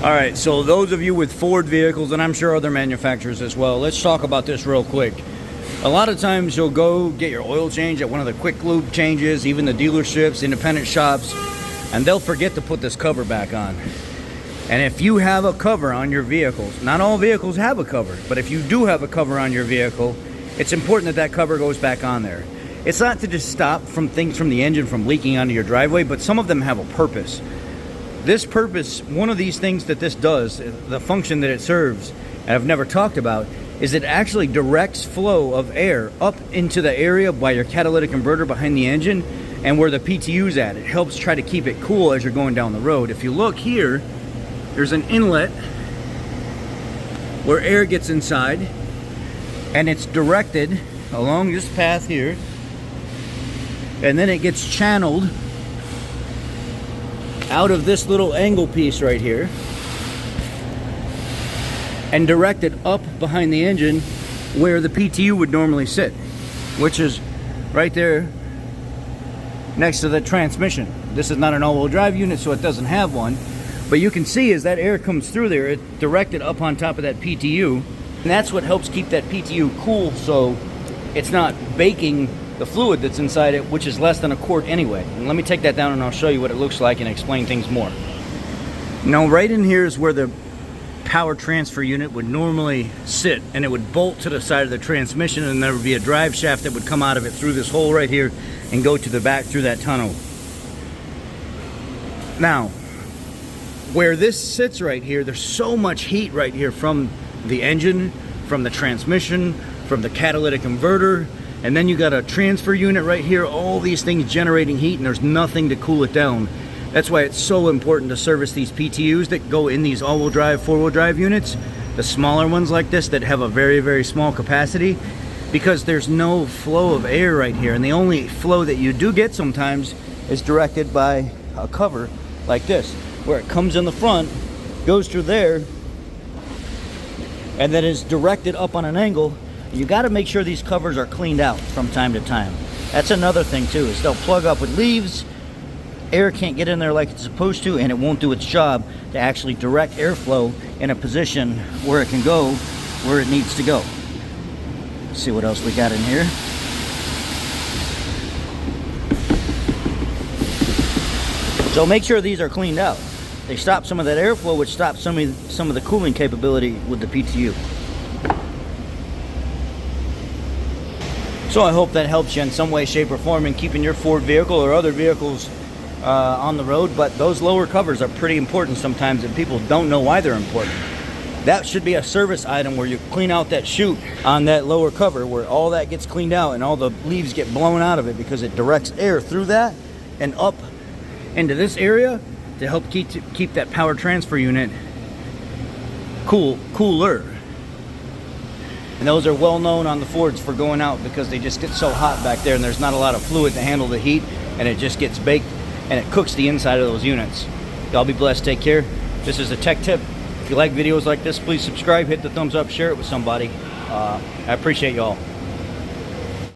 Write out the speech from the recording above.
Alright, so those of you with Ford vehicles, and I'm sure other manufacturers as well, let's talk about this real quick. A lot of times you'll go get your oil change at one of the quick lube changes, even the dealerships, independent shops, and they'll forget to put this cover back on. And if you have a cover on your vehicles, not all vehicles have a cover, but if you do have a cover on your vehicle, it's important that that cover goes back on there. It's not to just stop from things from the engine from leaking onto your driveway, but some of them have a purpose. This purpose, one of these things that this does, the function that it serves, and I've never talked about, is it actually directs flow of air up into the area by your catalytic converter behind the engine and where the PTU's at. It helps try to keep it cool as you're going down the road. If you look here, there's an inlet where air gets inside, and it's directed along this path here, and then it gets channeled out of this little angle piece right here and directed up behind the engine where the PTU would normally sit, which is right there next to the transmission. This is not an all-wheel drive unit, so it doesn't have one, but you can see as that air comes through there, it's directed up on top of that PTU, and that's what helps keep that PTU cool, so it's not baking the fluid that's inside it, which is less than a quart anyway. And let me take that down and I'll show you what it looks like and explain things more. Now right in here is where the power transfer unit would normally sit, and it would bolt to the side of the transmission, and there would be a drive shaft that would come out of it through this hole right here and go to the back through that tunnel. Now where this sits right here, there's so much heat right here from the engine, from the transmission, from the catalytic converter, and then you got a transfer unit right here, all these things generating heat, and there's nothing to cool it down. That's why it's so important to service these PTUs that go in these all-wheel drive, four-wheel drive units, the smaller ones like this that have a very, very small capacity, because there's no flow of air right here, and the only flow that you do get sometimes is directed by a cover like this, where it comes in the front, goes through there, and then is directed up on an angle. You got to make sure these covers are cleaned out from time to time. That's another thing too, is they'll plug up with leaves, air can't get in there like it's supposed to, and it won't do its job to actually direct airflow in a position where it can go where it needs to go. Let's see what else we got in here. So make sure these are cleaned out. They stop some of that airflow, which stops some of the cooling capability with the PTU. So I hope that helps you in some way, shape, or form in keeping your Ford vehicle or other vehicles on the road. But those lower covers are pretty important sometimes, and people don't know why they're important. That should be a service item where you clean out that chute on that lower cover, where all that gets cleaned out and all the leaves get blown out of it, because it directs air through that and up into this area to help keep that power transfer unit cooler. And those are well known on the Fords for going out, because they just get so hot back there and there's not a lot of fluid to handle the heat, and it just gets baked and it cooks the inside of those units. Y'all be blessed, take care. This is a tech tip. If you like videos like this, please subscribe, hit the thumbs up, share it with somebody. I appreciate y'all.